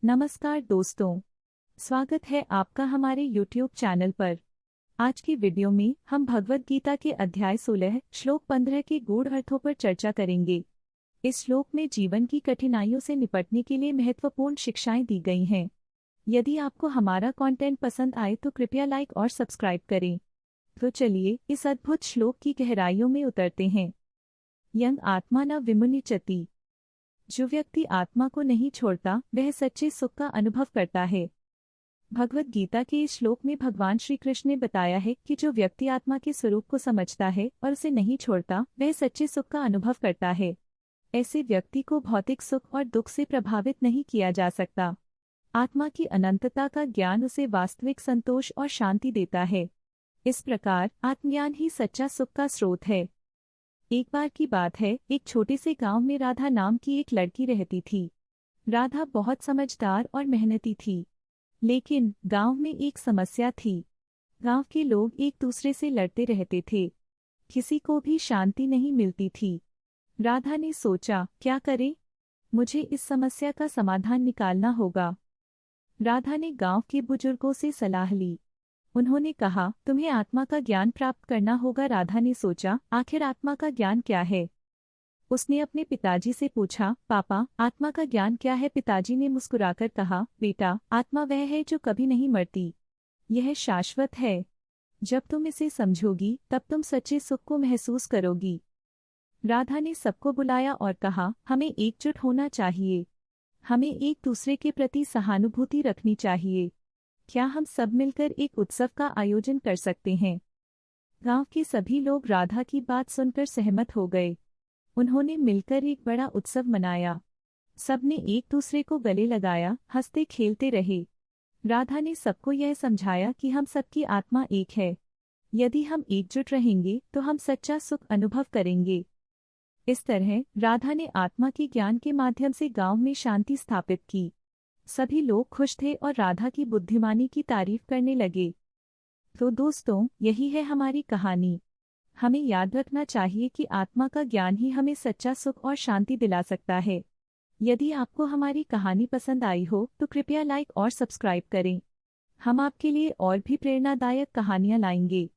नमस्कार दोस्तों, स्वागत है आपका हमारे YouTube चैनल पर। आज की वीडियो में हम भगवद गीता के अध्याय 16 श्लोक 15 के गूढ़ अर्थों पर चर्चा करेंगे। इस श्लोक में जीवन की कठिनाइयों से निपटने के लिए महत्वपूर्ण शिक्षाएं दी गई हैं। यदि आपको हमारा कंटेंट पसंद आए तो कृपया लाइक और सब्सक्राइब करें। तो चलिए इस अद्भुत श्लोक की गहराइयों में उतरते हैं। यंग आत्मा न विमुनिचति। जो व्यक्ति आत्मा को नहीं छोड़ता वह सच्चे सुख का अनुभव करता है। भगवद गीता के इस श्लोक में भगवान श्री कृष्ण ने बताया है कि जो व्यक्ति आत्मा के स्वरूप को समझता है और उसे नहीं छोड़ता वह सच्चे सुख का अनुभव करता है। ऐसे व्यक्ति को भौतिक सुख और दुख से प्रभावित नहीं किया जा सकता। आत्मा की अनंतता का ज्ञान उसे वास्तविक संतोष और शांति देता है। इस प्रकार आत्मज्ञान ही सच्चा सुख का स्रोत है। एक बार की बात है, एक छोटे से गांव में राधा नाम की एक लड़की रहती थी। राधा बहुत समझदार और मेहनती थी, लेकिन गांव में एक समस्या थी। गांव के लोग एक दूसरे से लड़ते रहते थे, किसी को भी शांति नहीं मिलती थी। राधा ने सोचा, क्या करें? मुझे इस समस्या का समाधान निकालना होगा। राधा ने गांव के बुजुर्गों से सलाह ली। उन्होंने कहा, तुम्हें आत्मा का ज्ञान प्राप्त करना होगा। राधा ने सोचा, आखिर आत्मा का ज्ञान क्या है? उसने अपने पिताजी से पूछा, पापा, आत्मा का ज्ञान क्या है? पिताजी ने मुस्कुराकर कहा, बेटा, आत्मा वह है जो कभी नहीं मरती। यह शाश्वत है। जब तुम इसे समझोगी तब तुम सच्चे सुख को महसूस करोगी। राधा ने सबको बुलाया और कहा, हमें एकजुट होना चाहिए। हमें एक दूसरे के प्रति सहानुभूति रखनी चाहिए। क्या हम सब मिलकर एक उत्सव का आयोजन कर सकते हैं? गांव के सभी लोग राधा की बात सुनकर सहमत हो गए। उन्होंने मिलकर एक बड़ा उत्सव मनाया। सबने एक दूसरे को गले लगाया, हंसते खेलते रहे। राधा ने सबको यह समझाया कि हम सबकी आत्मा एक है। यदि हम एकजुट रहेंगे तो हम सच्चा सुख अनुभव करेंगे। इस तरह राधा ने आत्मा के ज्ञान के माध्यम से गांव में शांति स्थापित की। सभी लोग खुश थे और राधा की बुद्धिमानी की तारीफ करने लगे। तो दोस्तों, यही है हमारी कहानी। हमें याद रखना चाहिए कि आत्मा का ज्ञान ही हमें सच्चा सुख और शांति दिला सकता है। यदि आपको हमारी कहानी पसंद आई हो तो कृपया लाइक और सब्सक्राइब करें। हम आपके लिए और भी प्रेरणादायक कहानियाँ लाएंगे।